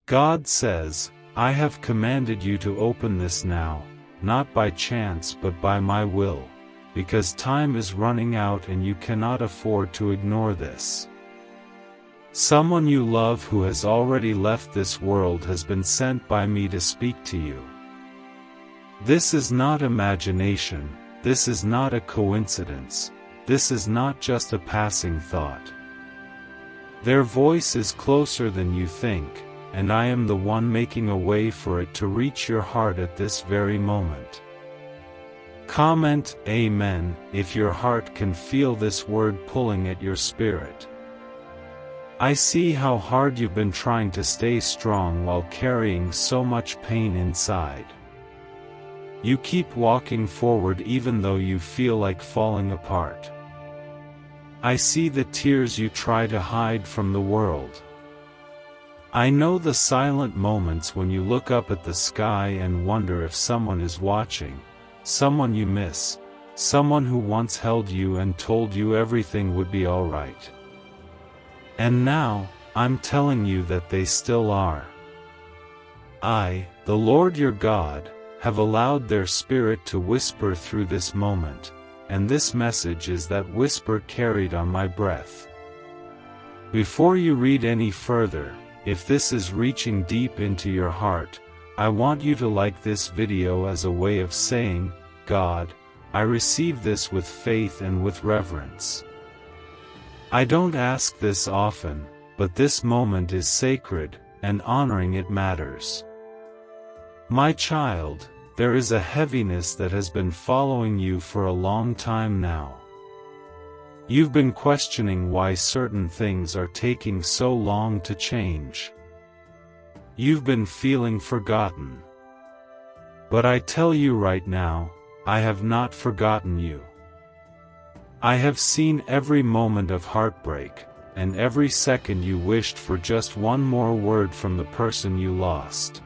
God says, I have commanded you to open this now, not by chance but by my will, because time is running out and you cannot afford to ignore this. Someone you love who has already left this world has been sent by me to speak to you. This is not imagination, this is not a coincidence, this is not just a passing thought. Their voice is closer than you think, and I am the one making a way for it to reach your heart at this very moment. Comment Amen if your heart can feel this word pulling at your spirit. I see how hard you've been trying to stay strong while carrying so much pain inside. You keep walking forward even though you feel like falling apart. I see the tears you try to hide from the world. I know the silent moments when you look up at the sky and wonder if someone is watching, someone you miss, someone who once held you and told you everything would be alright. And now, I'm telling you that they still are. I, the Lord your God, have allowed their spirit to whisper through this moment, and this message is that whisper carried on my breath. Before you read any further, if this is reaching deep into your heart, I want you to like this video as a way of saying, God, I receive this with faith and with reverence. I don't ask this often, but this moment is sacred, and honoring it matters. My child, there is a heaviness that has been following you for a long time now. You've been questioning why certain things are taking so long to change. You've been feeling forgotten. But I tell you right now, I have not forgotten you. I have seen every moment of heartbreak, and every second you wished for just one more word from the person you lost.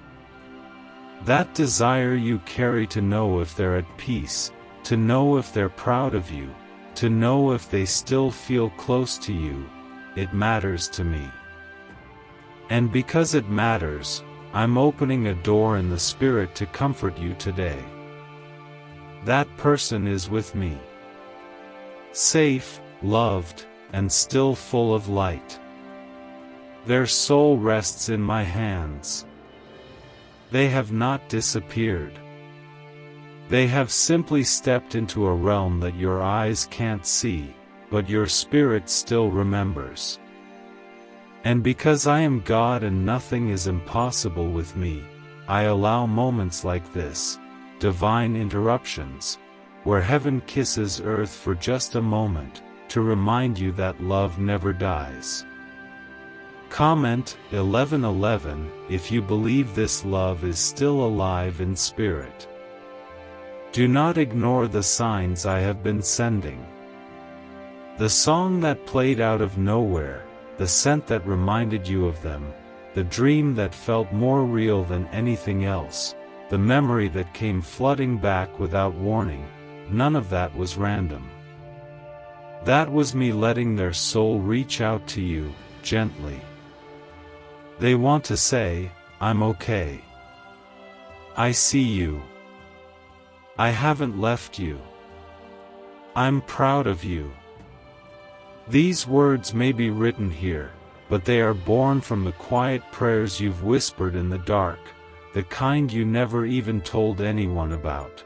That desire you carry to know if they're at peace, to know if they're proud of you, to know if they still feel close to you, it matters to me. And because it matters, I'm opening a door in the Spirit to comfort you today. That person is with me. Safe, loved, and still full of light. Their soul rests in my hands. They have not disappeared. They have simply stepped into a realm that your eyes can't see, but your spirit still remembers. And because I am God and nothing is impossible with me, I allow moments like this, divine interruptions, where heaven kisses earth for just a moment, to remind you that love never dies. Comment 11:11 if you believe this love is still alive in spirit. Do not ignore the signs I have been sending. The song that played out of nowhere, the scent that reminded you of them, the dream that felt more real than anything else, the memory that came flooding back without warning, none of that was random. That was me letting their soul reach out to you, gently. They want to say, I'm okay. I see you. I haven't left you. I'm proud of you. These words may be written here, but they are born from the quiet prayers you've whispered in the dark, the kind you never even told anyone about.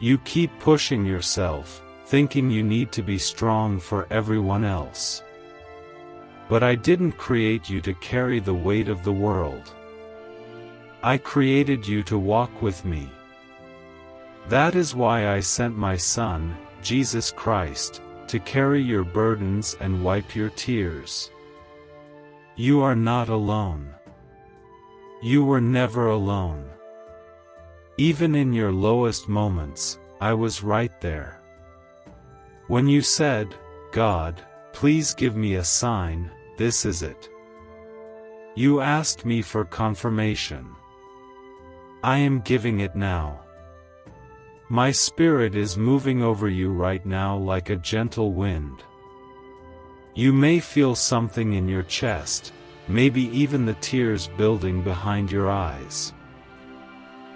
You keep pushing yourself, thinking you need to be strong for everyone else. But I didn't create you to carry the weight of the world. I created you to walk with me. That is why I sent my Son, Jesus Christ, to carry your burdens and wipe your tears. You are not alone. You were never alone. Even in your lowest moments, I was right there. When you said, God, please give me a sign, this is it. You asked me for confirmation. I am giving it now. My spirit is moving over you right now like a gentle wind. You may feel something in your chest, maybe even the tears building behind your eyes.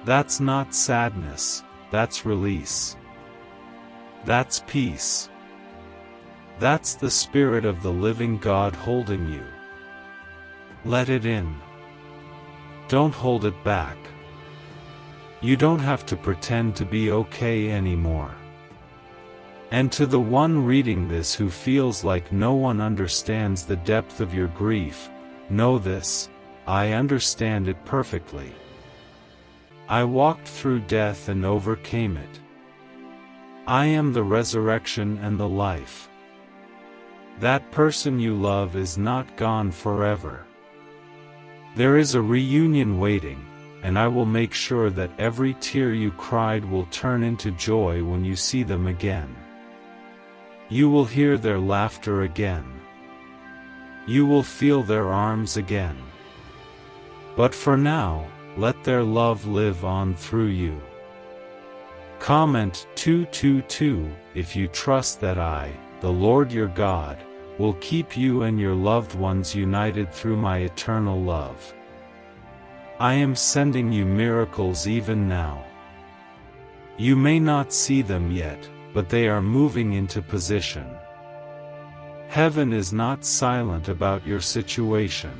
That's not sadness, that's release. That's peace. That's the Spirit of the living God holding you. Let it in. Don't hold it back. You don't have to pretend to be okay anymore. And to the one reading this who feels like no one understands the depth of your grief, know this: I understand it perfectly. I walked through death and overcame it. I am the resurrection and the life. That person you love is not gone forever. There is a reunion waiting, and I will make sure that every tear you cried will turn into joy when you see them again. You will hear their laughter again. You will feel their arms again. But for now, let their love live on through you. Comment 222 if you trust that I, the Lord your God, will keep you and your loved ones united through my eternal love. I am sending you miracles even now. You may not see them yet, but they are moving into position. Heaven is not silent about your situation.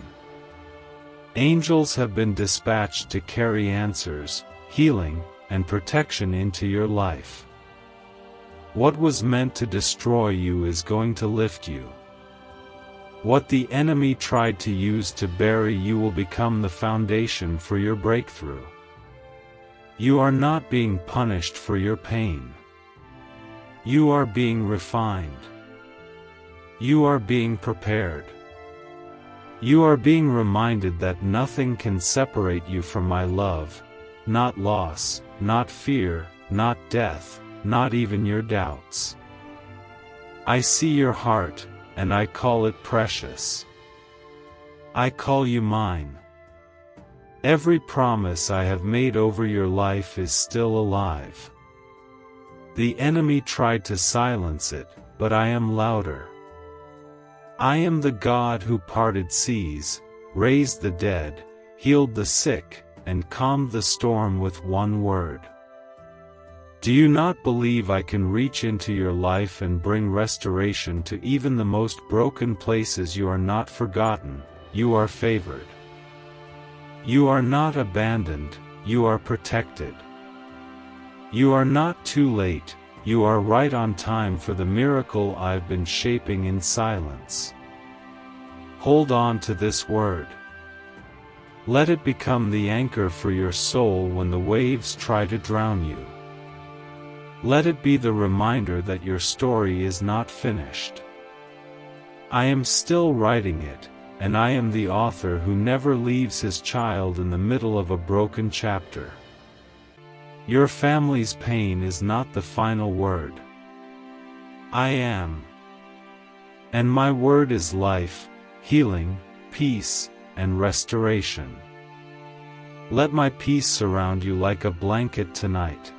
Angels have been dispatched to carry answers, healing, and protection into your life. What was meant to destroy you is going to lift you. What the enemy tried to use to bury you will become the foundation for your breakthrough. You are not being punished for your pain. You are being refined. You are being prepared. You are being reminded that nothing can separate you from my love, not loss, not fear, not death, not even your doubts. I see your heart, and I call it precious. I call you mine. Every promise I have made over your life is still alive. The enemy tried to silence it, but I am louder. I am the God who parted seas, raised the dead, healed the sick, and calmed the storm with one word. Do you not believe I can reach into your life and bring restoration to even the most broken places? You are not forgotten, you are favored. You are not abandoned, you are protected. You are not too late, you are right on time for the miracle I've been shaping in silence. Hold on to this word. Let it become the anchor for your soul when the waves try to drown you. Let it be the reminder that your story is not finished. I am still writing it, and I am the author who never leaves his child in the middle of a broken chapter. Your family's pain is not the final word. I am. And my word is life, healing, peace, and restoration. Let my peace surround you like a blanket tonight.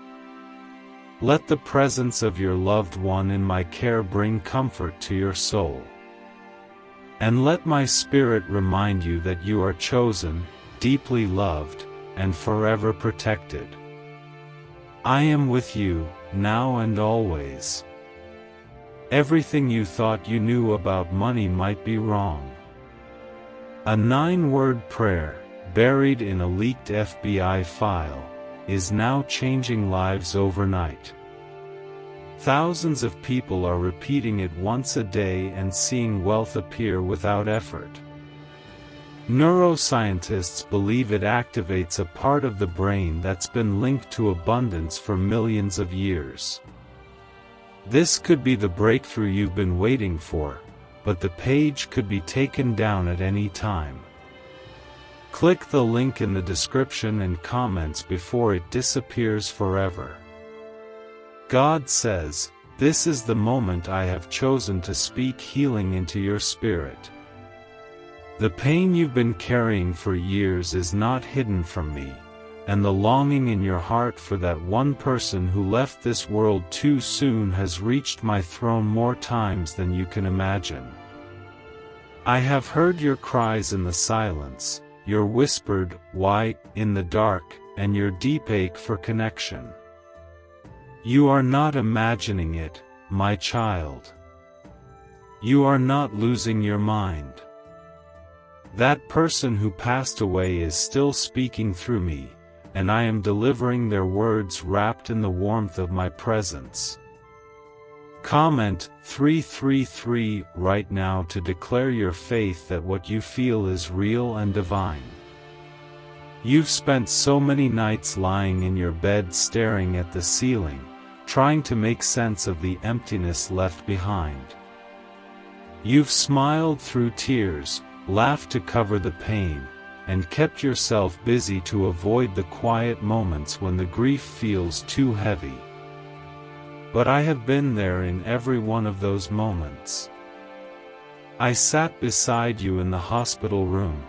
Let the presence of your loved one in my care bring comfort to your soul. And let my spirit remind you that you are chosen, deeply loved, and forever protected. I am with you, now and always. Everything you thought you knew about money might be wrong. A 9-word prayer, buried in a leaked FBI file, is now changing lives overnight. Thousands of people are repeating it once a day and seeing wealth appear without effort. Neuroscientists believe it activates a part of the brain that's been linked to abundance for millions of years. This could be the breakthrough you've been waiting for, but the page could be taken down at any time. Click the link in the description and comments before it disappears forever. God says, "This is the moment I have chosen to speak healing into your spirit." The pain you've been carrying for years is not hidden from me, and the longing in your heart for that one person who left this world too soon has reached my throne more times than you can imagine. I have heard your cries in the silence, your whispered, why, in the dark, and your deep ache for connection. You are not imagining it, my child. You are not losing your mind. That person who passed away is still speaking through me, and I am delivering their words wrapped in the warmth of my presence. Comment 333 right now to declare your faith that what you feel is real and divine. You've spent so many nights lying in your bed staring at the ceiling, trying to make sense of the emptiness left behind. You've smiled through tears, laughed to cover the pain, and kept yourself busy to avoid the quiet moments when the grief feels too heavy. But I have been there in every one of those moments. I sat beside you in the hospital room.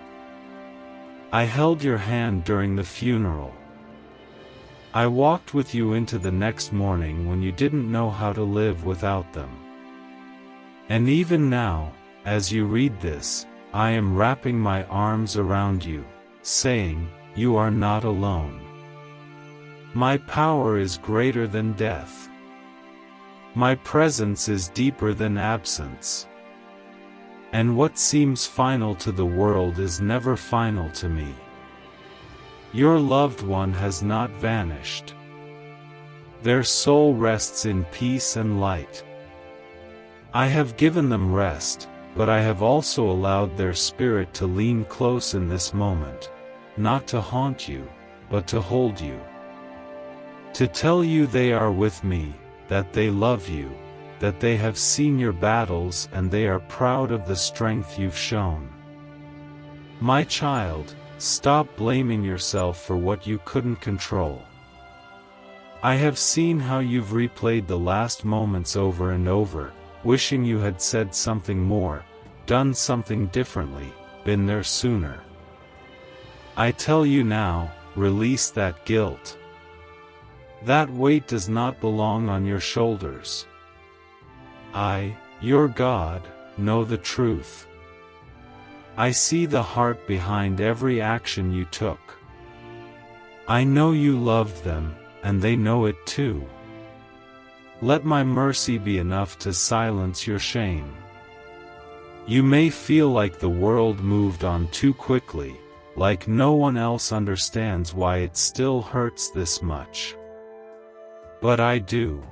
I held your hand during the funeral. I walked with you into the next morning when you didn't know how to live without them. And even now, as you read this, I am wrapping my arms around you, saying, you are not alone. My power is greater than death. My presence is deeper than absence. And what seems final to the world is never final to me. Your loved one has not vanished. Their soul rests in peace and light. I have given them rest, but I have also allowed their spirit to lean close in this moment, not to haunt you, but to hold you. To tell you they are with me, that they love you, that they have seen your battles and they are proud of the strength you've shown. My child, stop blaming yourself for what you couldn't control. I have seen how you've replayed the last moments over and over, wishing you had said something more, done something differently, been there sooner. I tell you now, release that guilt. That weight does not belong on your shoulders. I, your God, know the truth. I see the heart behind every action you took. I know you loved them, and they know it too. Let my mercy be enough to silence your shame. You may feel like the world moved on too quickly, like no one else understands why it still hurts this much. But I do.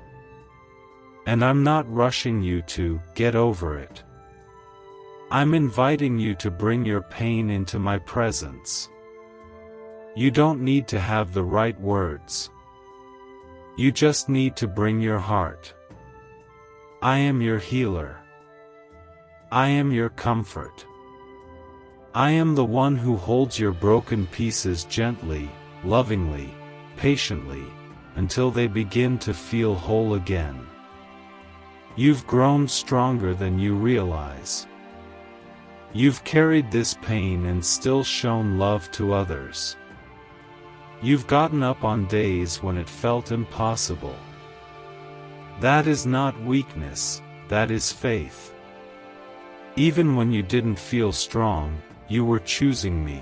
And I'm not rushing you to get over it. I'm inviting you to bring your pain into my presence. You don't need to have the right words. You just need to bring your heart. I am your healer. I am your comfort. I am the one who holds your broken pieces gently, lovingly, patiently, until they begin to feel whole again. You've grown stronger than you realize. You've carried this pain and still shown love to others. You've gotten up on days when it felt impossible. That is not weakness, that is faith. Even when you didn't feel strong, you were choosing me.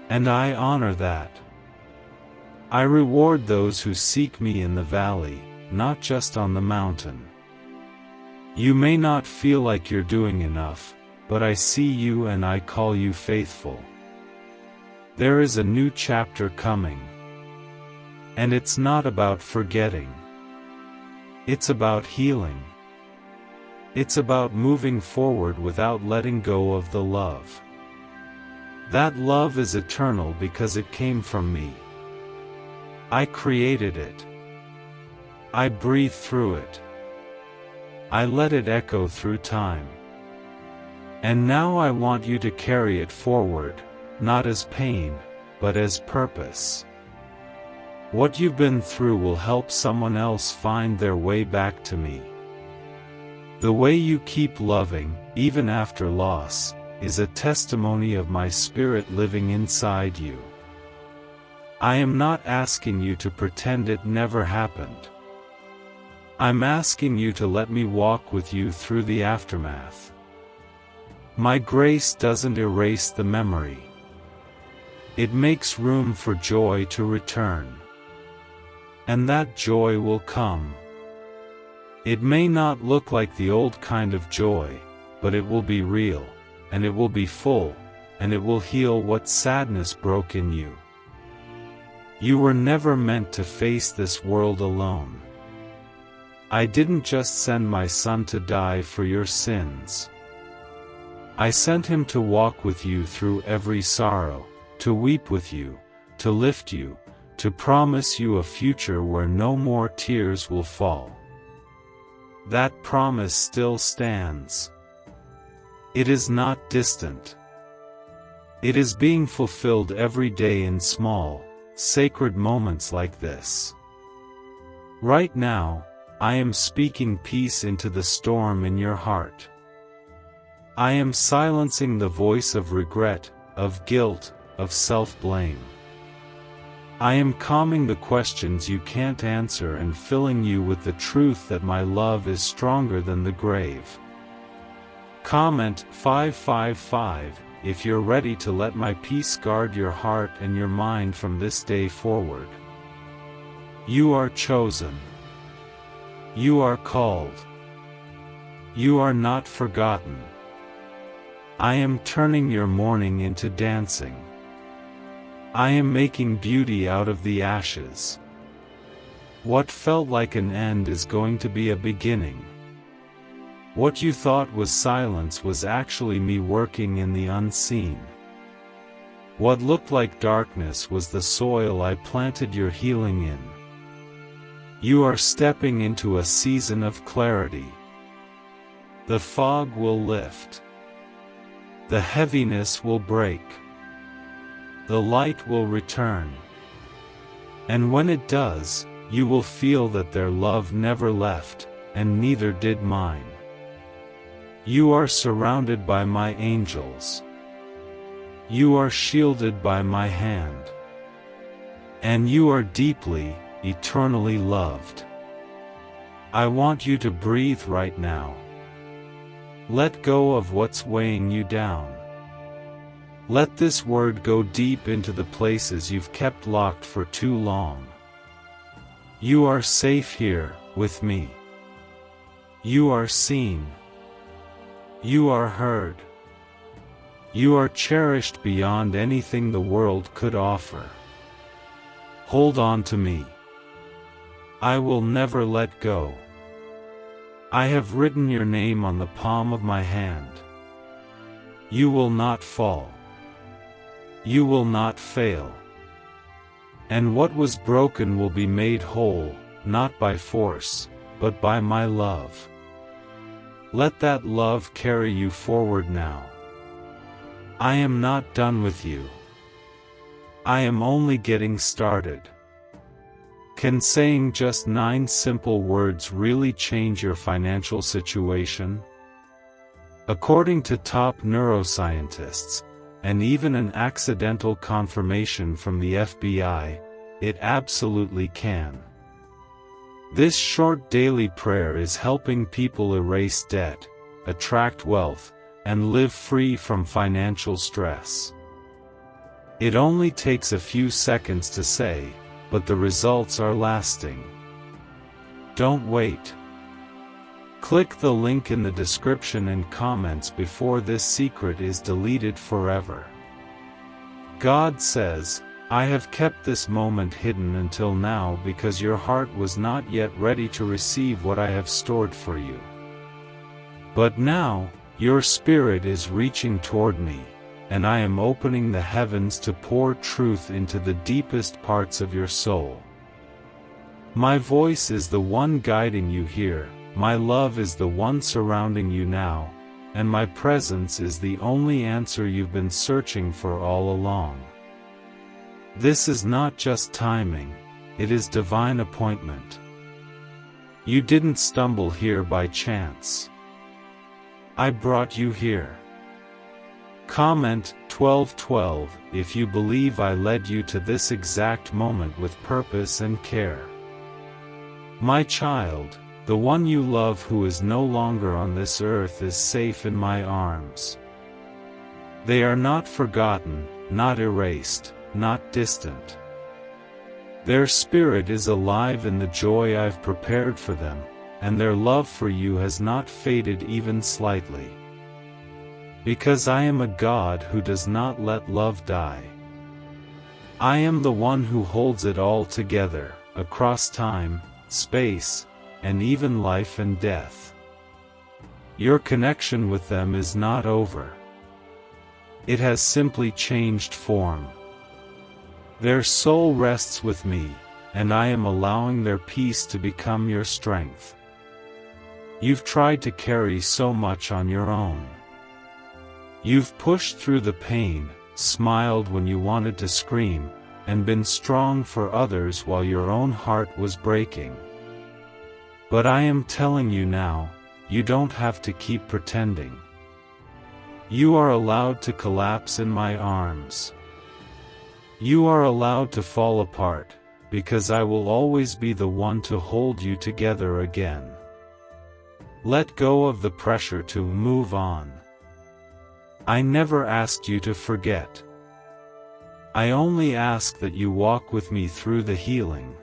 And I honor that. I reward those who seek me in the valley, not just on the mountain. You may not feel like you're doing enough, but I see you and I call you faithful. There is a new chapter coming. And it's not about forgetting. It's about healing. It's about moving forward without letting go of the love. That love is eternal because it came from me. I created it. I breathe through it. I let it echo through time. And now I want you to carry it forward, not as pain, but as purpose. What you've been through will help someone else find their way back to me. The way you keep loving, even after loss, is a testimony of my spirit living inside you. I am not asking you to pretend it never happened. I'm asking you to let me walk with you through the aftermath. My grace doesn't erase the memory. It makes room for joy to return. And that joy will come. It may not look like the old kind of joy, but it will be real, and it will be full, and it will heal what sadness broke in you. You were never meant to face this world alone. I didn't just send my son to die for your sins. I sent him to walk with you through every sorrow, to weep with you, to lift you, to promise you a future where no more tears will fall. That promise still stands. It is not distant. It is being fulfilled every day in small, sacred moments like this. Right now, I am speaking peace into the storm in your heart. I am silencing the voice of regret, of guilt, of self-blame. I am calming the questions you can't answer and filling you with the truth that my love is stronger than the grave. Comment 555 if you're ready to let my peace guard your heart and your mind from this day forward. You are chosen. You are called. You are not forgotten. I am turning your mourning into dancing. I am making beauty out of the ashes. What felt like an end is going to be a beginning. What you thought was silence was actually me working in the unseen. What looked like darkness was the soil I planted your healing in. You are stepping into a season of clarity. The fog will lift. The heaviness will break. The light will return. And when it does, you will feel that their love never left, and neither did mine. You are surrounded by my angels. You are shielded by my hand. And you are deeply, eternally loved. I want you to breathe right now. Let go of what's weighing you down. Let this word go deep into the places you've kept locked for too long. You are safe here, with me. You are seen. You are heard. You are cherished beyond anything the world could offer. Hold on to me. I will never let go. I have written your name on the palm of my hand. You will not fall. You will not fail. And what was broken will be made whole, not by force, but by my love. Let that love carry you forward now. I am not done with you. I am only getting started. Can saying just 9 simple words really change your financial situation? According to top neuroscientists, and even an accidental confirmation from the FBI, it absolutely can. This short daily prayer is helping people erase debt, attract wealth, and live free from financial stress. It only takes a few seconds to say, but the results are lasting. Don't wait. Click the link in the description and comments before this secret is deleted forever. God says, I have kept this moment hidden until now because your heart was not yet ready to receive what I have stored for you. But now, your spirit is reaching toward me, and I am opening the heavens to pour truth into the deepest parts of your soul. My voice is the one guiding you here, my love is the one surrounding you now, and my presence is the only answer you've been searching for all along. This is not just timing, it is divine appointment. You didn't stumble here by chance. I brought you here. Comment 1212 if you believe I led you to this exact moment with purpose and care. My child, the one you love who is no longer on this earth is safe in my arms. They are not forgotten, not erased, not distant. Their spirit is alive in the joy I've prepared for them, and their love for you has not faded even slightly. Because I am a God who does not let love die. I am the one who holds it all together, across time, space, and even life and death. Your connection with them is not over. It has simply changed form. Their soul rests with me, and I am allowing their peace to become your strength. You've tried to carry so much on your own. You've pushed through the pain, smiled when you wanted to scream, and been strong for others while your own heart was breaking. But I am telling you now, you don't have to keep pretending. You are allowed to collapse in my arms. You are allowed to fall apart, because I will always be the one to hold you together again. Let go of the pressure to move on. I never asked you to forget. I only ask that you walk with me through the healing.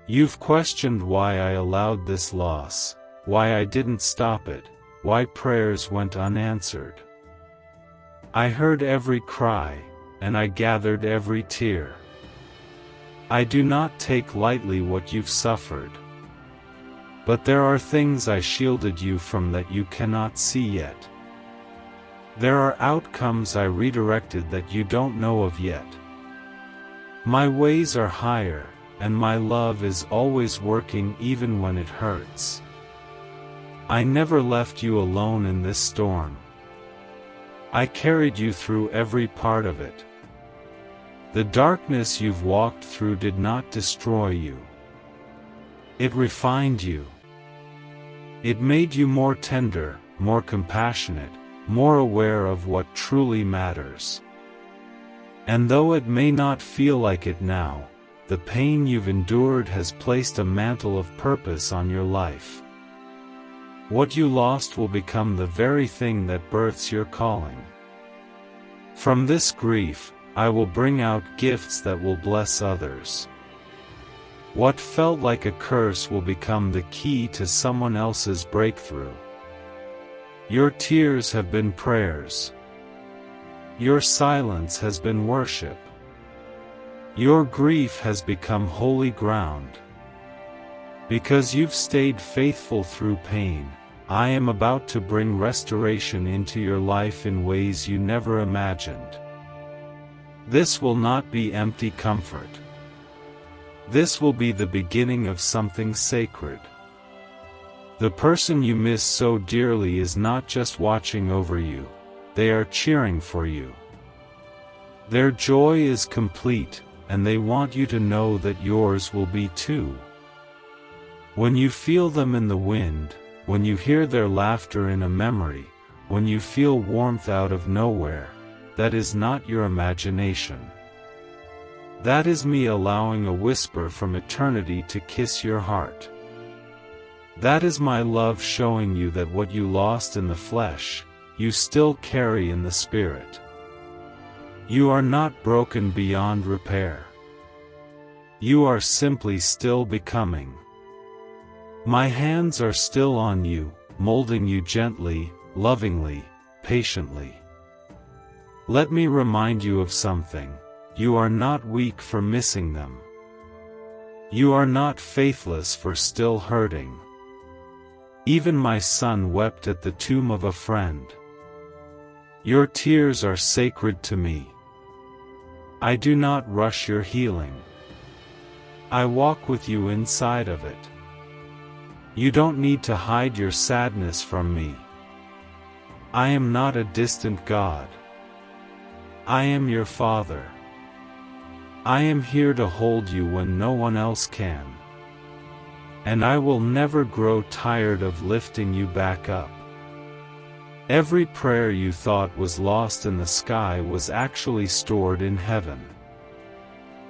You've questioned why I allowed this loss, why I didn't stop it, why prayers went unanswered. I heard every cry, and I gathered every tear. I do not take lightly what you've suffered. But there are things I shielded you from that you cannot see yet. There are outcomes I redirected that you don't know of yet. My ways are higher, and my love is always working even when it hurts. I never left you alone in this storm. I carried you through every part of it. The darkness you've walked through did not destroy you. It refined you. It made you more tender, more compassionate, more aware of what truly matters. And though it may not feel like it now, the pain you've endured has placed a mantle of purpose on your life. What you lost will become the very thing that births your calling. From this grief, I will bring out gifts that will bless others. What felt like a curse will become the key to someone else's breakthrough. Your tears have been prayers. Your silence has been worship. Your grief has become holy ground. Because you've stayed faithful through pain, I am about to bring restoration into your life in ways you never imagined. This will not be empty comfort. This will be the beginning of something sacred. The person you miss so dearly is not just watching over you, they are cheering for you. Their joy is complete, and they want you to know that yours will be too. When you feel them in the wind, when you hear their laughter in a memory, when you feel warmth out of nowhere, that is not your imagination. That is me allowing a whisper from eternity to kiss your heart. That is my love showing you that what you lost in the flesh, you still carry in the spirit. You are not broken beyond repair. You are simply still becoming. My hands are still on you, molding you gently, lovingly, patiently. Let me remind you of something. You are not weak for missing them. You are not faithless for still hurting. Even my son wept at the tomb of a friend. Your tears are sacred to me. I do not rush your healing. I walk with you inside of it. You don't need to hide your sadness from me. I am not a distant God. I am your Father. I am here to hold you when no one else can. And I will never grow tired of lifting you back up. Every prayer you thought was lost in the sky was actually stored in heaven.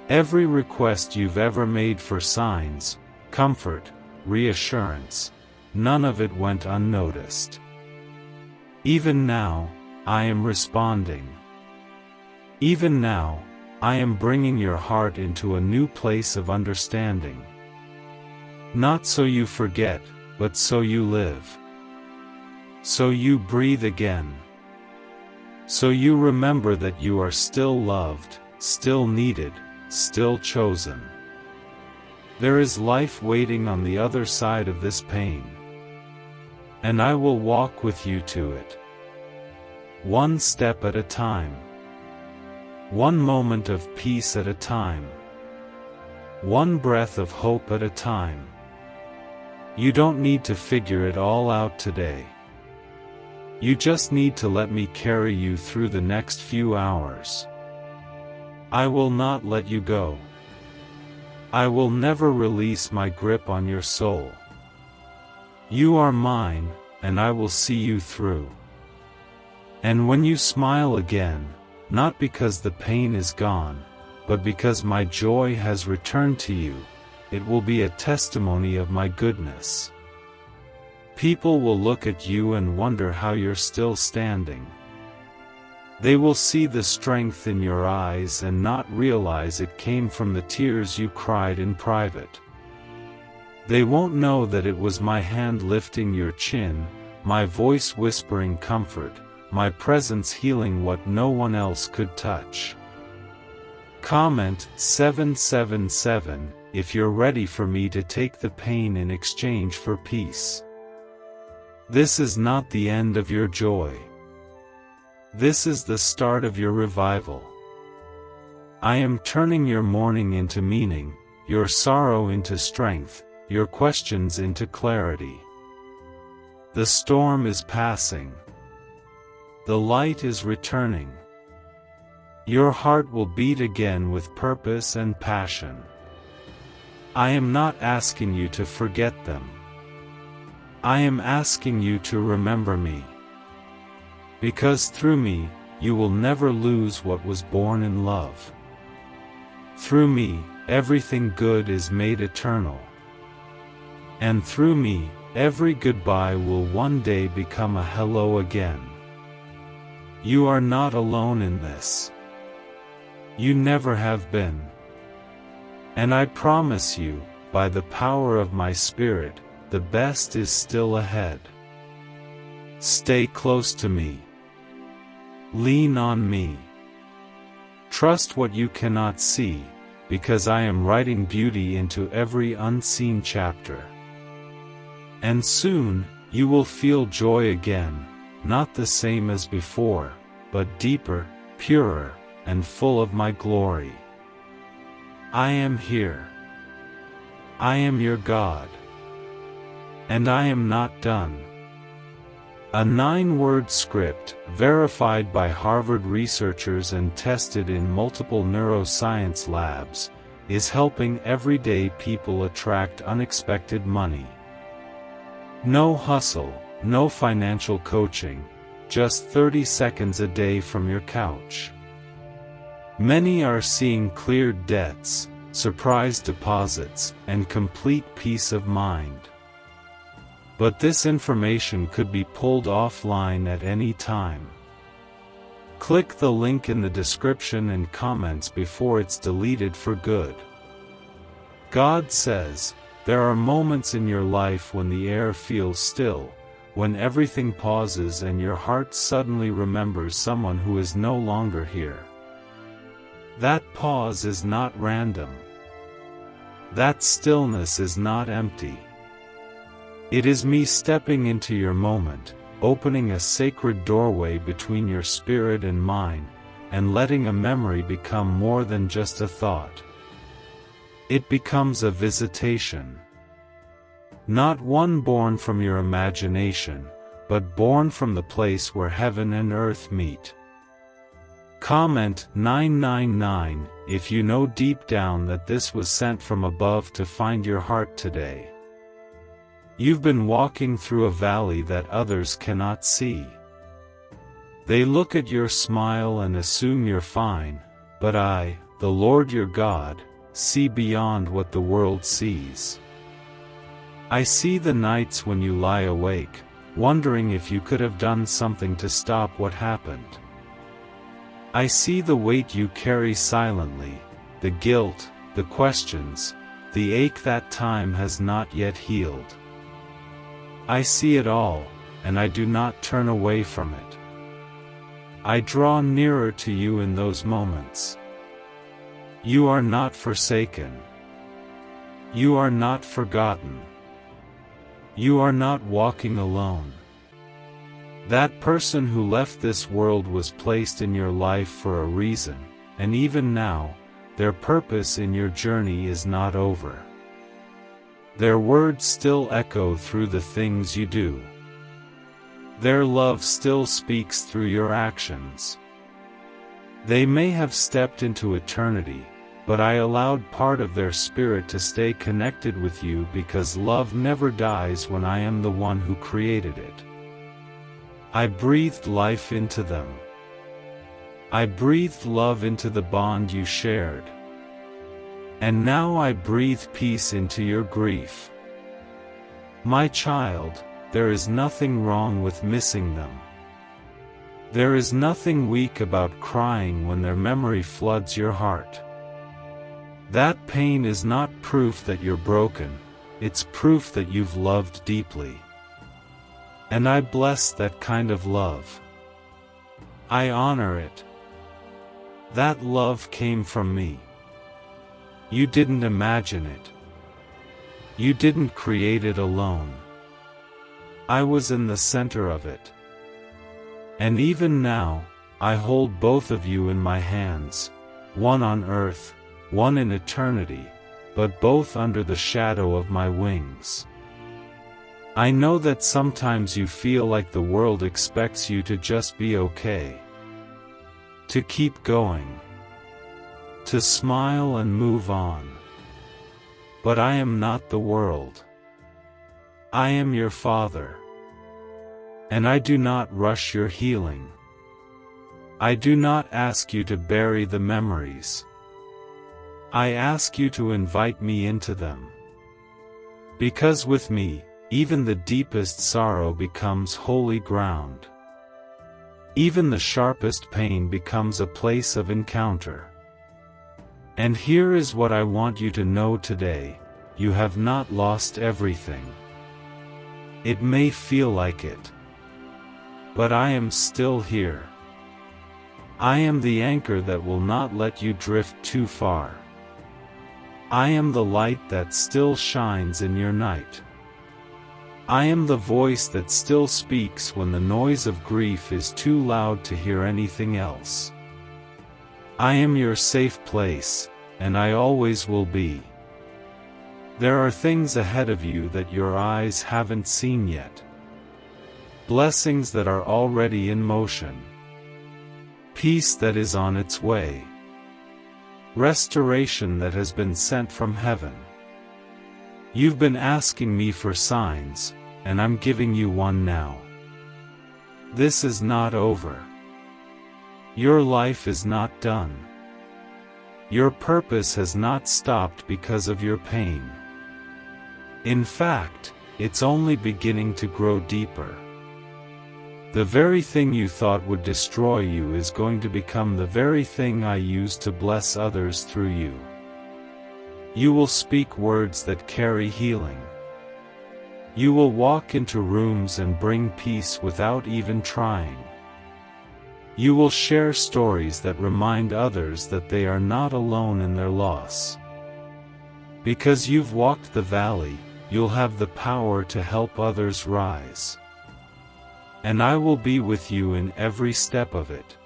Every request you've ever made for signs, comfort, reassurance, none of it went unnoticed. Even now, I am responding. Even now, I am bringing your heart into a new place of understanding. Not so you forget, but so you live. So you breathe again. So you remember that you are still loved, still needed, still chosen. There is life waiting on the other side of this pain. And I will walk with you to it. One step at a time. One moment of peace at a time. One breath of hope at a time. You don't need to figure it all out today. You just need to let me carry you through the next few hours. I will not let you go. I will never release my grip on your soul. You are mine, and I will see you through. And when you smile again, not because the pain is gone, but because my joy has returned to you, it will be a testimony of my goodness. People will look at you and wonder how you're still standing. They will see the strength in your eyes and not realize it came from the tears you cried in private. They won't know that it was my hand lifting your chin, my voice whispering comfort, my presence healing what no one else could touch. Comment 777 if you're ready for me to take the pain in exchange for peace. This is not the end of your joy. This is the start of your revival. I am turning your mourning into meaning, your sorrow into strength, your questions into clarity. The storm is passing. The light is returning. Your heart will beat again with purpose and passion. I am not asking you to forget them. I am asking you to remember me. Because through me, you will never lose what was born in love. Through me, everything good is made eternal. And through me, every goodbye will one day become a hello again. You are not alone in this. You never have been. And I promise you, by the power of my Spirit, the best is still ahead. Stay close to me. Lean on me. Trust what you cannot see, because I am writing beauty into every unseen chapter. And soon, you will feel joy again, not the same as before, but deeper, purer, and full of my glory. I am here. I am your God. And I am not done. A 9-word script, verified by Harvard researchers and tested in multiple neuroscience labs, is helping everyday people attract unexpected money. No hustle, no financial coaching, just 30 seconds a day from your couch. Many are seeing cleared debts, surprise deposits, and complete peace of mind. But this information could be pulled offline at any time. Click the link in the description and comments before it's deleted for good. God says, there are moments in your life when the air feels still, when everything pauses and your heart suddenly remembers someone who is no longer here. That pause is not random. That stillness is not empty. It is me stepping into your moment, opening a sacred doorway between your spirit and mine, and letting a memory become more than just a thought. It becomes a visitation. Not one born from your imagination, but born from the place where heaven and earth meet. Comment 999 if you know deep down that this was sent from above to find your heart today. You've been walking through a valley that others cannot see. They look at your smile and assume you're fine, but I, the Lord your God, see beyond what the world sees. I see the nights when you lie awake, wondering if you could have done something to stop what happened. I see the weight you carry silently, the guilt, the questions, the ache that time has not yet healed. I see it all, and I do not turn away from it. I draw nearer to you in those moments. You are not forsaken. You are not forgotten. You are not walking alone. That person who left this world was placed in your life for a reason, and even now, their purpose in your journey is not over. Their words still echo through the things you do. Their love still speaks through your actions. They may have stepped into eternity, but I allowed part of their spirit to stay connected with you because love never dies when I am the one who created it. I breathed life into them. I breathed love into the bond you shared. And now I breathe peace into your grief. My child, there is nothing wrong with missing them. There is nothing weak about crying when their memory floods your heart. That pain is not proof that you're broken, it's proof that you've loved deeply. And I bless that kind of love. I honor it. That love came from me. You didn't imagine it. You didn't create it alone. I was in the center of it. And even now, I hold both of you in my hands, one on earth, one in eternity, but both under the shadow of my wings. I know that sometimes you feel like the world expects you to just be okay, to keep going, to smile and move on. But I am not the world. I am your Father. And I do not rush your healing. I do not ask you to bury the memories. I ask you to invite me into them. Because with me, even the deepest sorrow becomes holy ground. Even the sharpest pain becomes a place of encounter. And here is what I want you to know today: you have not lost everything. It may feel like it. But I am still here. I am the anchor that will not let you drift too far. I am the light that still shines in your night. I am the voice that still speaks when the noise of grief is too loud to hear anything else. I am your safe place, and I always will be. There are things ahead of you that your eyes haven't seen yet. Blessings that are already in motion. Peace that is on its way. Restoration that has been sent from heaven. You've been asking me for signs, and I'm giving you one now. This is not over. Your life is not done. Your purpose has not stopped because of your pain. In fact, it's only beginning to grow deeper. The very thing you thought would destroy you is going to become the very thing I use to bless others through you. You will speak words that carry healing. You will walk into rooms and bring peace without even trying. You will share stories that remind others that they are not alone in their loss. Because you've walked the valley, you'll have the power to help others rise. And I will be with you in every step of it.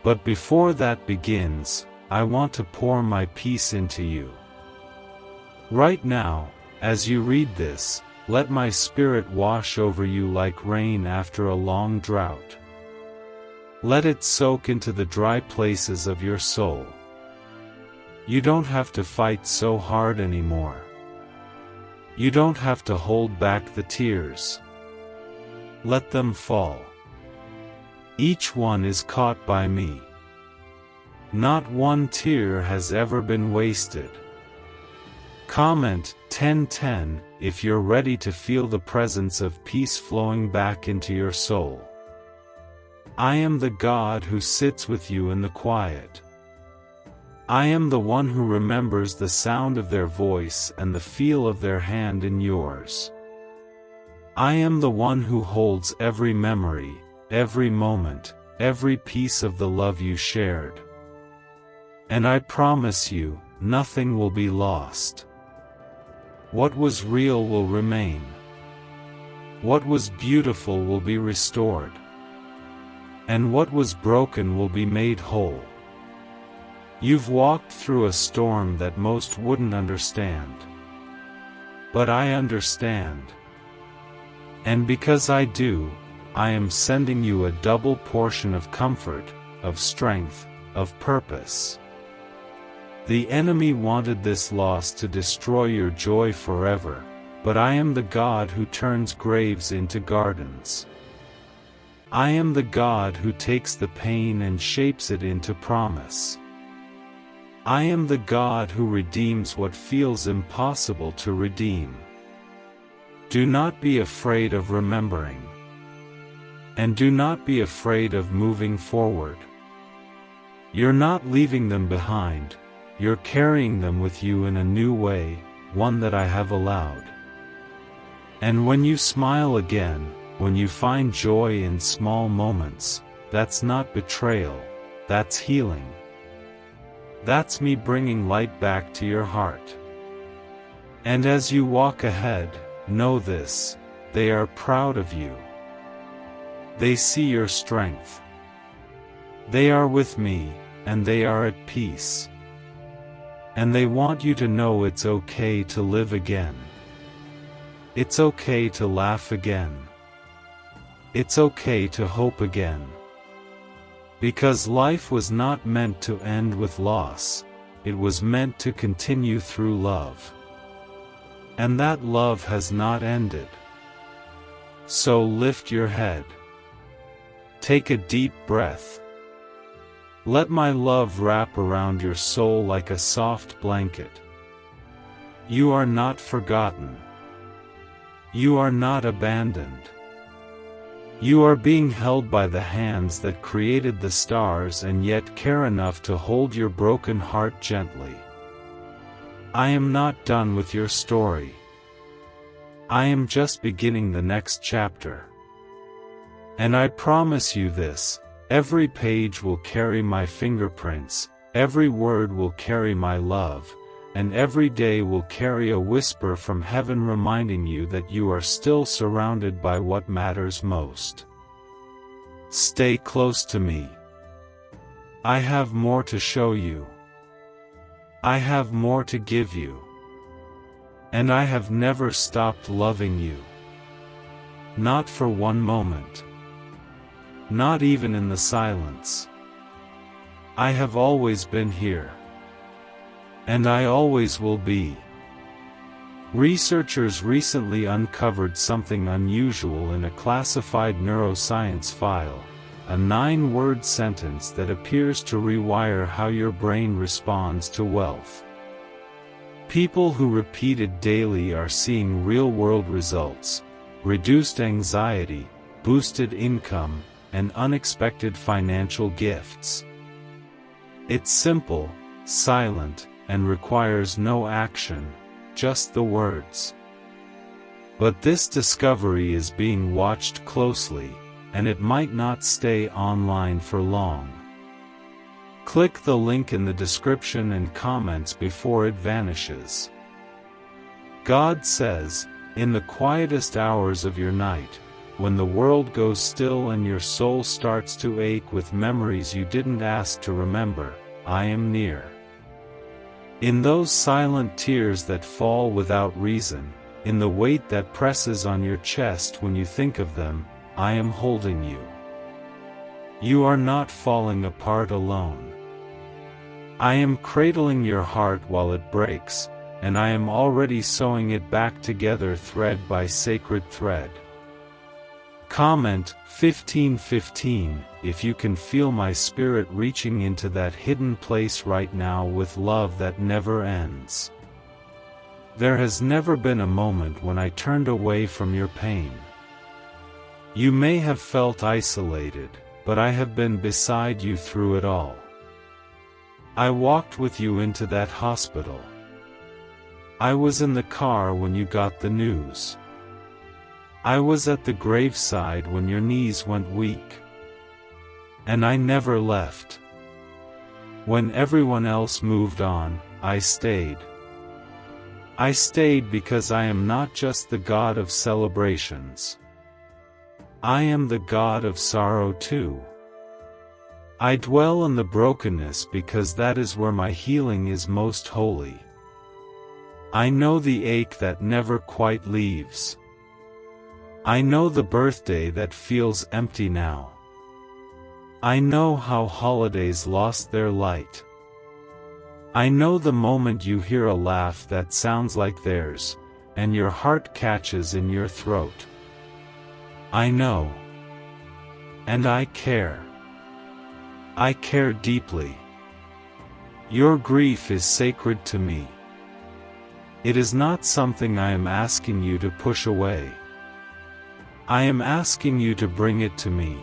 But before that begins, I want to pour my peace into you. Right now, as you read this, let my spirit wash over you like rain after a long drought. Let it soak into the dry places of your soul. You don't have to fight so hard anymore. You don't have to hold back the tears. Let them fall. Each one is caught by me. Not one tear has ever been wasted. Comment 1010 if you're ready to feel the presence of peace flowing back into your soul. I am the God who sits with you in the quiet. I am the one who remembers the sound of their voice and the feel of their hand in yours. I am the one who holds every memory, every moment, every piece of the love you shared. And I promise you, nothing will be lost. What was real will remain. What was beautiful will be restored. And what was broken will be made whole. You've walked through a storm that most wouldn't understand. But I understand. And because I do, I am sending you a double portion of comfort, of strength, of purpose. The enemy wanted this loss to destroy your joy forever, but I am the God who turns graves into gardens. I am the God who takes the pain and shapes it into promise. I am the God who redeems what feels impossible to redeem. Do not be afraid of remembering. And do not be afraid of moving forward. You're not leaving them behind, you're carrying them with you in a new way, one that I have allowed. And when you smile again, when you find joy in small moments, that's not betrayal, that's healing. That's me bringing light back to your heart. And as you walk ahead, know this, they are proud of you. They see your strength. They are with me, and they are at peace. And they want you to know it's okay to live again. It's okay to laugh again. It's okay to hope again. Because life was not meant to end with loss, it was meant to continue through love. And that love has not ended. So lift your head. Take a deep breath. Let my love wrap around your soul like a soft blanket. You are not forgotten. You are not abandoned. You are being held by the hands that created the stars and yet care enough to hold your broken heart gently. I am not done with your story. I am just beginning the next chapter. And I promise you this, every page will carry my fingerprints, every word will carry my love, and every day will carry a whisper from heaven reminding you that you are still surrounded by what matters most. Stay close to me. I have more to show you. I have more to give you. And I have never stopped loving you. Not for one moment. Not even in the silence. I have always been here. And I always will be. Researchers recently uncovered something unusual in a classified neuroscience file, a 9-word sentence that appears to rewire how your brain responds to wealth. People who repeat it daily are seeing real-world results, reduced anxiety, boosted income, and unexpected financial gifts. It's simple, silent, and requires no action, just the words. But this discovery is being watched closely, and it might not stay online for long. Click the link in the description and comments before it vanishes. God says, in the quietest hours of your night, when the world goes still and your soul starts to ache with memories you didn't ask to remember, I am near. In those silent tears that fall without reason, in the weight that presses on your chest when you think of them, I am holding you. You are not falling apart alone. I am cradling your heart while it breaks, and I am already sewing it back together thread by sacred thread. Comment 1515 if you can feel my spirit reaching into that hidden place right now with love that never ends. There has never been a moment when I turned away from your pain. You may have felt isolated, but I have been beside you through it all. I walked with you into that hospital. I was in the car when you got the news. I was at the graveside when your knees went weak. And I never left. When everyone else moved on, I stayed. I stayed because I am not just the God of celebrations. I am the God of sorrow too. I dwell in the brokenness because that is where my healing is most holy. I know the ache that never quite leaves. I know the birthday that feels empty now. I know how holidays lost their light. I know the moment you hear a laugh that sounds like theirs, and your heart catches in your throat. I know. And I care. I care deeply. Your grief is sacred to me. It is not something I am asking you to push away. I am asking you to bring it to me,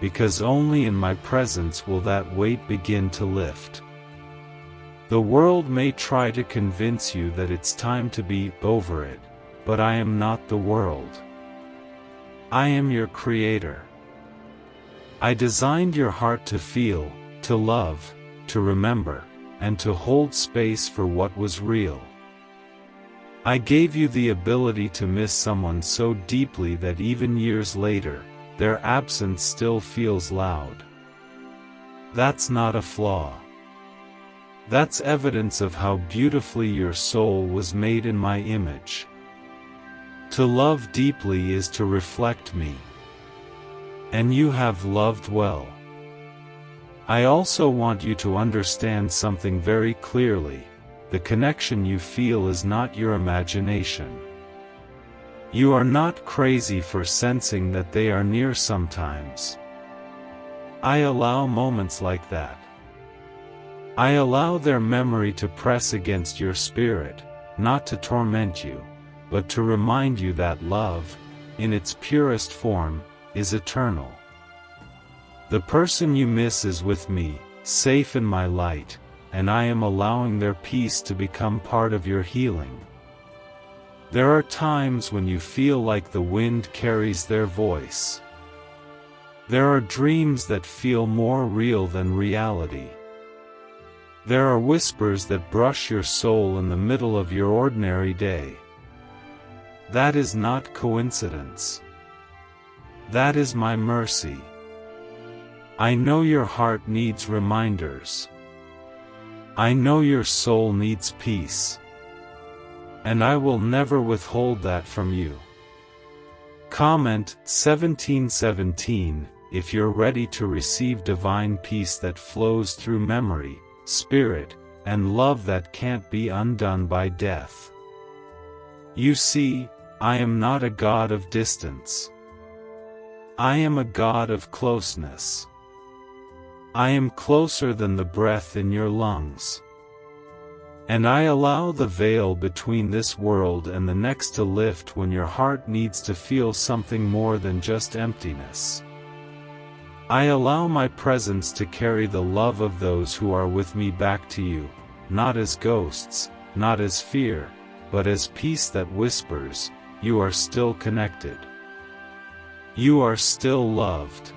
because only in my presence will that weight begin to lift. The world may try to convince you that it's time to be over it, but I am not the world. I am your creator. I designed your heart to feel, to love, to remember, and to hold space for what was real. I gave you the ability to miss someone so deeply that even years later, their absence still feels loud. That's not a flaw. That's evidence of how beautifully your soul was made in my image. To love deeply is to reflect me. And you have loved well. I also want you to understand something very clearly. The connection you feel is not your imagination. You are not crazy for sensing that they are near sometimes. I allow moments like that. I allow their memory to press against your spirit, not to torment you, but to remind you that love, in its purest form, is eternal. The person you miss is with me, safe in my light, and I am allowing their peace to become part of your healing. There are times when you feel like the wind carries their voice. There are dreams that feel more real than reality. There are whispers that brush your soul in the middle of your ordinary day. That is not coincidence. That is my mercy. I know your heart needs reminders. I know your soul needs peace. And I will never withhold that from you. Comment 1717 if you're ready to receive divine peace that flows through memory, spirit, and love that can't be undone by death. You see, I am not a God of distance. I am a God of closeness. I am closer than the breath in your lungs. And I allow the veil between this world and the next to lift when your heart needs to feel something more than just emptiness. I allow my presence to carry the love of those who are with me back to you, not as ghosts, not as fear, but as peace that whispers, you are still connected. You are still loved.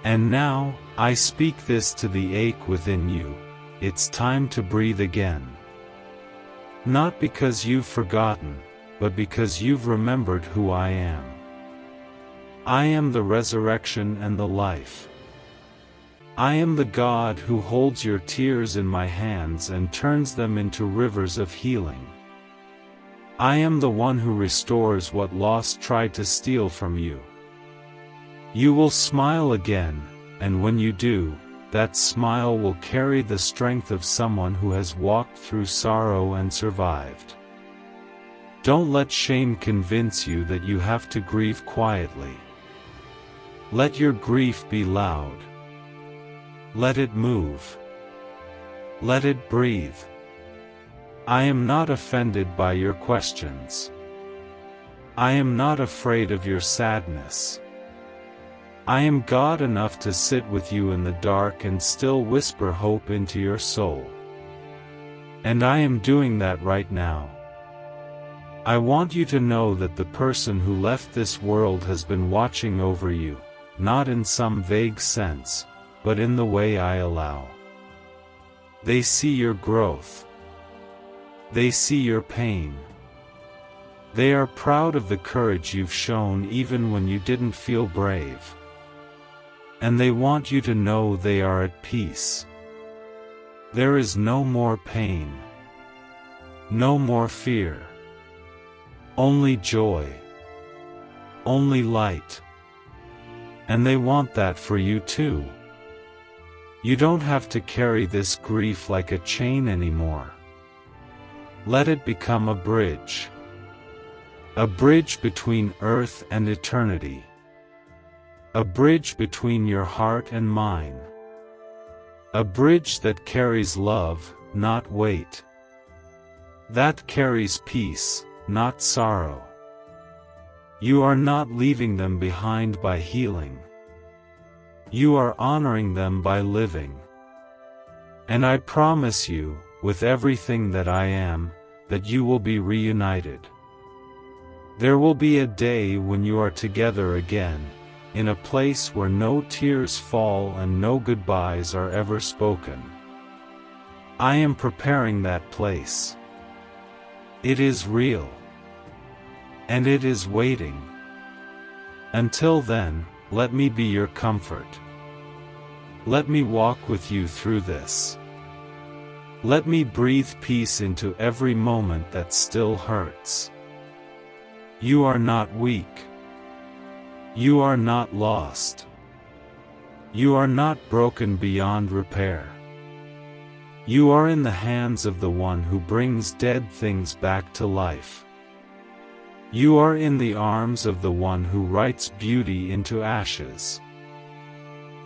And now, I speak this to the ache within you. It's time to breathe again. Not because you've forgotten, but because you've remembered who I am. I am the resurrection and the life. I am the God who holds your tears in my hands and turns them into rivers of healing. I am the one who restores what loss tried to steal from you. You will smile again, and when you do, that smile will carry the strength of someone who has walked through sorrow and survived. Don't let shame convince you that you have to grieve quietly. Let your grief be loud. Let it move. Let it breathe. I am not offended by your questions. I am not afraid of your sadness. I am God enough to sit with you in the dark and still whisper hope into your soul. And I am doing that right now. I want you to know that the person who left this world has been watching over you, not in some vague sense, but in the way I allow. They see your growth. They see your pain. They are proud of the courage you've shown even when you didn't feel brave. And they want you to know they are at peace. There is no more pain. No more fear. Only joy. Only light. And they want that for you too. You don't have to carry this grief like a chain anymore. Let it become a bridge. A bridge between earth and eternity. A bridge between your heart and mine. A bridge that carries love, not weight. That carries peace, not sorrow. You are not leaving them behind by healing. You are honoring them by living. And I promise you, with everything that I am, that you will be reunited. There will be a day when you are together again, in a place where no tears fall and no goodbyes are ever spoken. I am preparing that place. It is real. And it is waiting. Until then, let me be your comfort. Let me walk with you through this. Let me breathe peace into every moment that still hurts. You are not weak. You are not lost. You are not broken beyond repair. You are in the hands of the one who brings dead things back to life. You are in the arms of the one who writes beauty into ashes.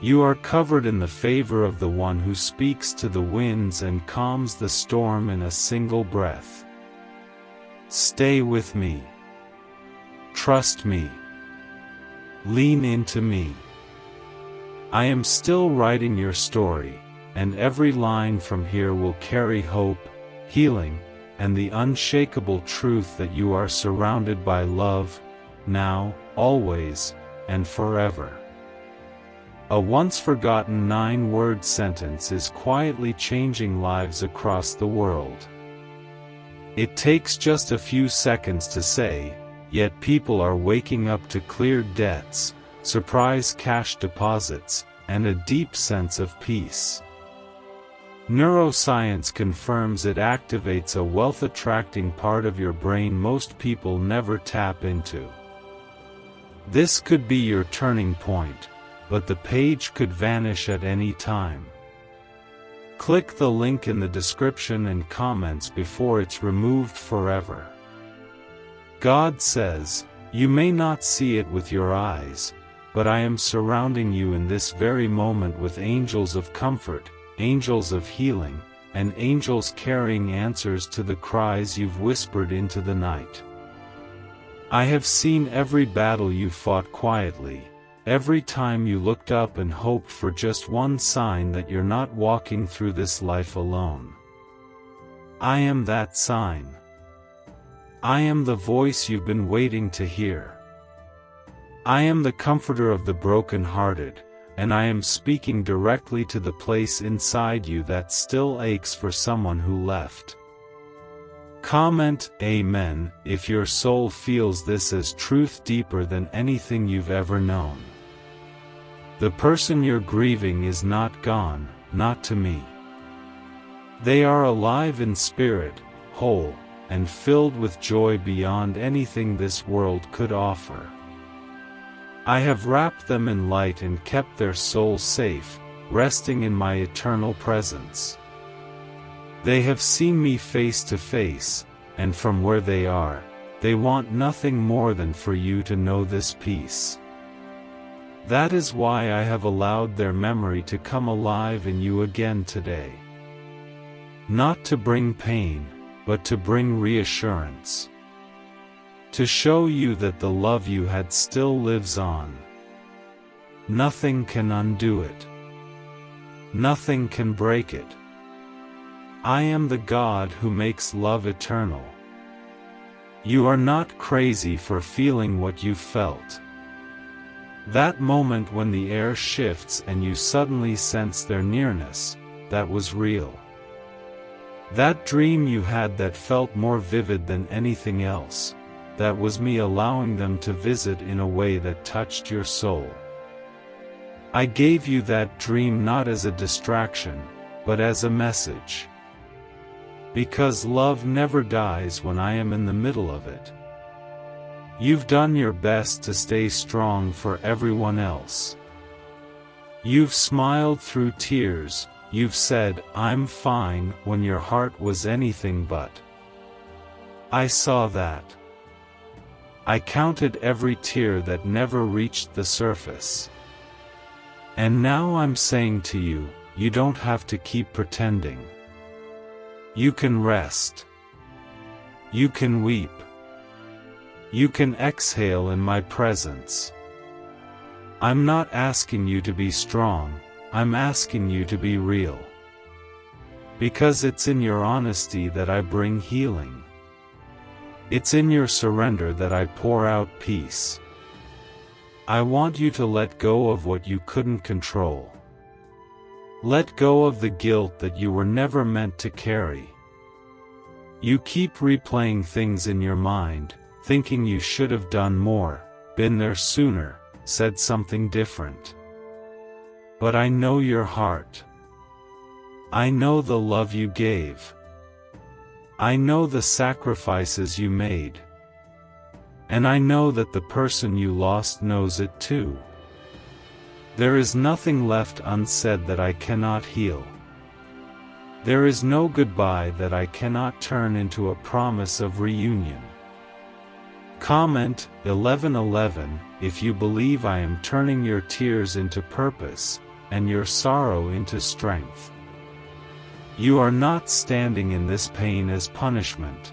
You are covered in the favor of the one who speaks to the winds and calms the storm in a single breath. Stay with me. Trust me. Lean into me. I am still writing your story, and every line from here will carry hope, healing, and the unshakable truth that you are surrounded by love, now, always, and forever. A once-forgotten 9-word sentence is quietly changing lives across the world. It takes just a few seconds to say, yet people are waking up to cleared debts, surprise cash deposits, and a deep sense of peace. Neuroscience confirms it activates a wealth-attracting part of your brain most people never tap into. This could be your turning point, but the page could vanish at any time. Click the link in the description and comments before it's removed forever. God says, you may not see it with your eyes, but I am surrounding you in this very moment with angels of comfort, angels of healing, and angels carrying answers to the cries you've whispered into the night. I have seen every battle you fought quietly, every time you looked up and hoped for just one sign that you're not walking through this life alone. I am that sign. I am the voice you've been waiting to hear. I am the comforter of the broken-hearted, and I am speaking directly to the place inside you that still aches for someone who left. Comment Amen if your soul feels this as truth deeper than anything you've ever known. The person you're grieving is not gone, not to me. They are alive in spirit, whole, and filled with joy beyond anything this world could offer. I have wrapped them in light and kept their souls safe, resting in my eternal presence. They have seen me face to face, and from where they are, they want nothing more than for you to know this peace. That is why I have allowed their memory to come alive in you again today. Not to bring pain, but to bring reassurance. To show you that the love you had still lives on. Nothing can undo it. Nothing can break it. I am the God who makes love eternal. You are not crazy for feeling what you felt. That moment when the air shifts and you suddenly sense their nearness, that was real. That dream you had that felt more vivid than anything else, that was me allowing them to visit in a way that touched your soul. I gave you that dream not as a distraction, but as a message. Because love never dies when I am in the middle of it. You've done your best to stay strong for everyone else. You've smiled through tears, you've said, "I'm fine," when your heart was anything but. I saw that. I counted every tear that never reached the surface. And now I'm saying to you, you don't have to keep pretending. You can rest. You can weep. You can exhale in my presence. I'm not asking you to be strong, I'm asking you to be real. Because it's in your honesty that I bring healing. It's in your surrender that I pour out peace. I want you to let go of what you couldn't control. Let go of the guilt that you were never meant to carry. You keep replaying things in your mind, thinking you should have done more, been there sooner, said something different. But I know your heart. I know the love you gave. I know the sacrifices you made. And I know that the person you lost knows it too. There is nothing left unsaid that I cannot heal. There is no goodbye that I cannot turn into a promise of reunion. Comment 11:11 if you believe I am turning your tears into purpose, and your sorrow into strength. You are not standing in this pain as punishment.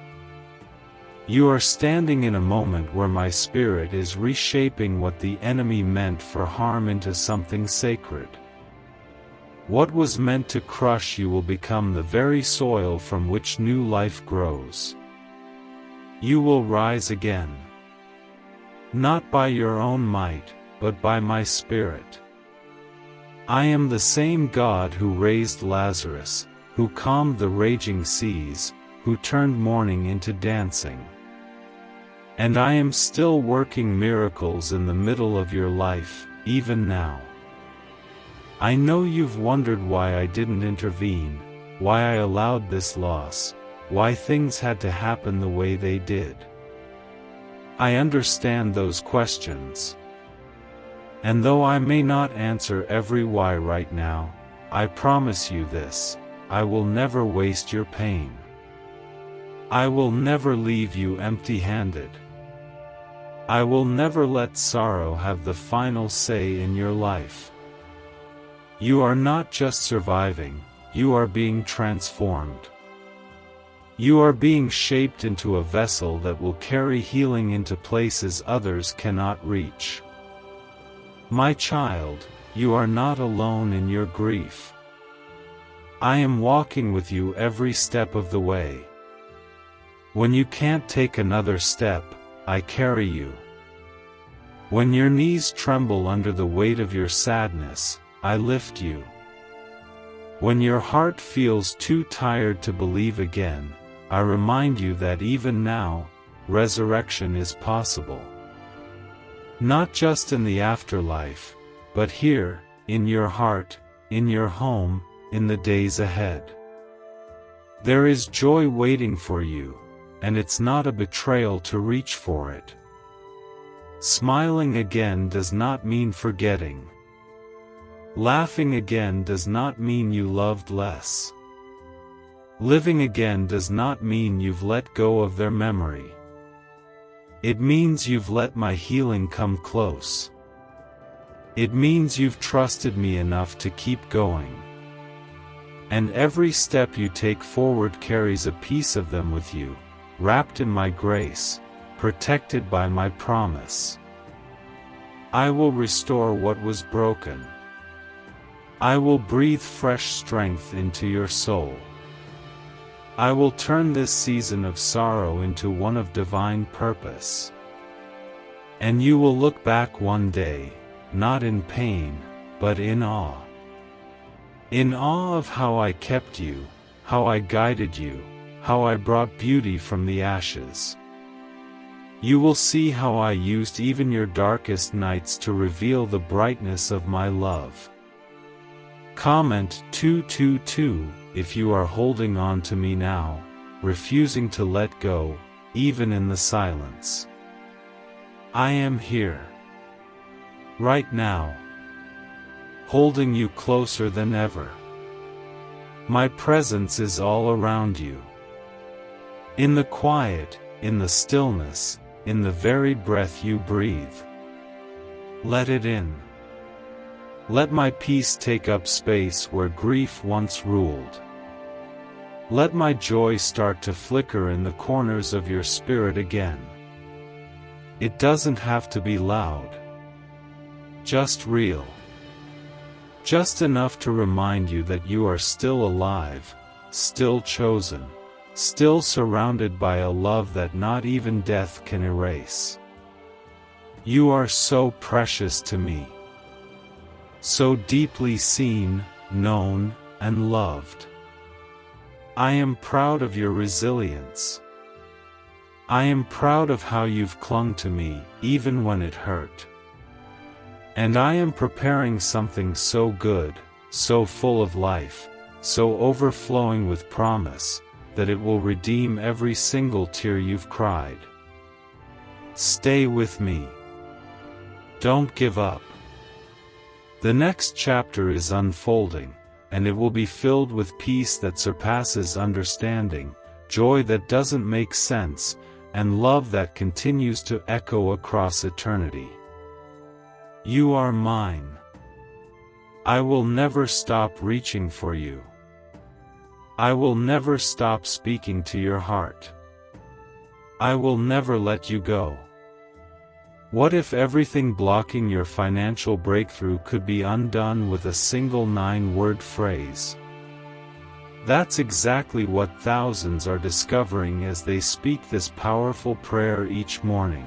You are standing in a moment where my spirit is reshaping what the enemy meant for harm into something sacred. What was meant to crush you will become the very soil from which new life grows. You will rise again. Not by your own might, but by my Spirit. I am the same God who raised Lazarus, who calmed the raging seas, who turned mourning into dancing. And I am still working miracles in the middle of your life, even now. I know you've wondered why I didn't intervene, why I allowed this loss, why things had to happen the way they did. I understand those questions. And though I may not answer every why right now, I promise you this, I will never waste your pain. I will never leave you empty-handed. I will never let sorrow have the final say in your life. You are not just surviving, you are being transformed. You are being shaped into a vessel that will carry healing into places others cannot reach. My child, you are not alone in your grief. I am walking with you every step of the way. When you can't take another step, I carry you. When your knees tremble under the weight of your sadness, I lift you. When your heart feels too tired to believe again, I remind you that even now, resurrection is possible. Not just in the afterlife, but here, in your heart, in your home, in the days ahead. There is joy waiting for you, and it's not a betrayal to reach for it. Smiling again does not mean forgetting. Laughing again does not mean you loved less. Living again does not mean you've let go of their memory. It means you've let my healing come close. It means you've trusted me enough to keep going. And every step you take forward carries a piece of them with you, wrapped in my grace, protected by my promise. I will restore what was broken. I will breathe fresh strength into your soul. I will turn this season of sorrow into one of divine purpose. And you will look back one day, not in pain, but in awe. In awe of how I kept you, how I guided you, how I brought beauty from the ashes. You will see how I used even your darkest nights to reveal the brightness of my love. Comment 222 if you are holding on to me now, refusing to let go, even in the silence. I am here. Right now. Holding you closer than ever. My presence is all around you. In the quiet, in the stillness, in the very breath you breathe. Let it in. Let my peace take up space where grief once ruled. Let my joy start to flicker in the corners of your spirit again. It doesn't have to be loud. Just real. Just enough to remind you that you are still alive, still chosen, still surrounded by a love that not even death can erase. You are so precious to me. So deeply seen, known, and loved. I am proud of your resilience. I am proud of how you've clung to me, even when it hurt. And I am preparing something so good, so full of life, so overflowing with promise, that it will redeem every single tear you've cried. Stay with me. Don't give up. The next chapter is unfolding, and it will be filled with peace that surpasses understanding, joy that doesn't make sense, and love that continues to echo across eternity. You are mine. I will never stop reaching for you. I will never stop speaking to your heart. I will never let you go. What if everything blocking your financial breakthrough could be undone with a single 9-word phrase? That's exactly what thousands are discovering as they speak this powerful prayer each morning.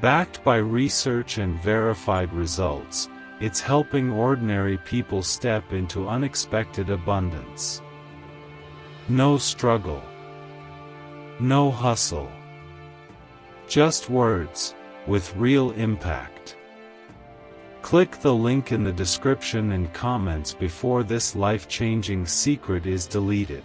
Backed by research and verified results, it's helping ordinary people step into unexpected abundance. No struggle. No hustle. Just words, with real impact. Click the link in the description and comments before this life-changing secret is deleted.